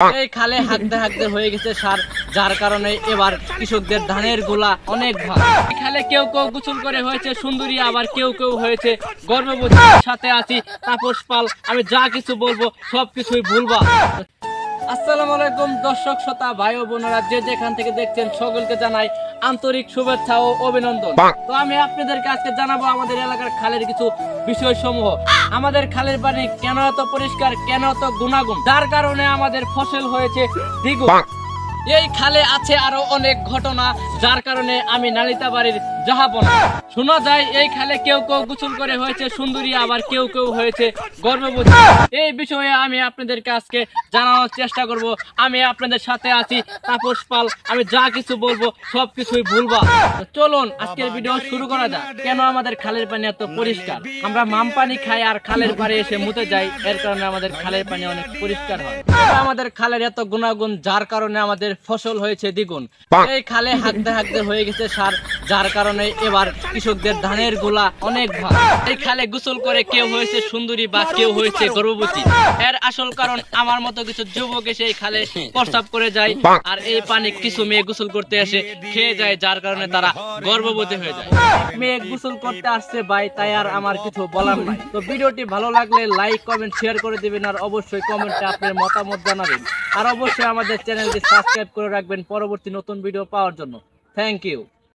এই খালে হাঁকতে হাঁকতে হয়ে গেছে সার, যার কারণে এবার কৃষকদের ধানের গোলা অনেক ভালো। এই খালে কেউ কেউ গোসল করে হয়েছে সুন্দরী, আবার কেউ কেউ হয়েছে গর্ভবতী। সাথে আছি তাপস পাল, আমি যা কিছু বলবো সবকিছুই ভুলবা। আসসালামু আলাইকুম দর্শক শ্রোতা ভাই ও বোনেরা, যে যেখান থেকে দেখছেন সকলকে জানাই আন্তরিক শুভেচ্ছা ও অভিনন্দন। তো আমি আপনাদেরকে আজকে জানাবো আমাদের এলাকার খালের কিছু বিষয় সমূহ। আমাদের খালের পানি কেন এত পরিষ্কার, কেন এত গুণাগুণ, যার কারণে আমাদের ফসল হয়েছে দ্বিগুণ। এই খালে আছে আরো অনেক ঘটনা, যার কারণে আমি নালিতা বাড়ির জাহাপনা। শোনা যায় এই খালে কেউ কেউ গোসল করে হয়েছে সুন্দরী, আবার কেউ কেউ হয়েছে গর্ভবতী। এই বিষয়ে আমি আপনাদেরকে আজকে জানানোর চেষ্টা করব। আমি আপনাদের সাথে আছি তাপস পাল, আমি যা কিছু বলবো সবকিছুই ভুলবা। চলুন আজকের ভিডিও শুরু করা যাক। কেন আমাদের খালের পানি এত পরিষ্কার? আমরা মাম পানি খাই আর খালের পাড়ে এসে মুতে যাই, এর কারণে আমাদের খালের পানি অনেক পরিষ্কার হয়। আমাদের খালের এত গুণাগুণ, যার কারণে আমাদের ফসল হয়েছে দ্বিগুণ। এই খালে হাঁকতে হাঁকতে হয়ে গেছে সার, যার কারণে এবার কৃষকদের ধানের গোলা অনেক ভালো। এই খালে গোসল করে কেউ হয়েছে সুন্দরী বা কেউ হয়েছে গর্ভবতী। এর আসল কারণ আমার মতো কিছু যুবক এসে এই খালে প্রস্রাব করে যায়, আর এই পানি কিছু মেয়ে গোসল করতে এসে খেয়ে যায়, যার কারণে তারা গর্ভবতী হয়ে যায়। মেয়ে গোসল করতে আসছে ভাই, তাই আর আমার কিছু বলার নাই। তো ভিডিওটি ভালো লাগলে লাইক কমেন্ট শেয়ার করে দিবেন, আর অবশ্যই কমেন্টে আপনার মতামত জানাবেন, আর অবশ্যই আমাদের চ্যানেলটি সাবস্ক্রাইব করে রাখবেন পরবর্তী নতুন ভিডিও পাওয়ার জন্য। Thank you.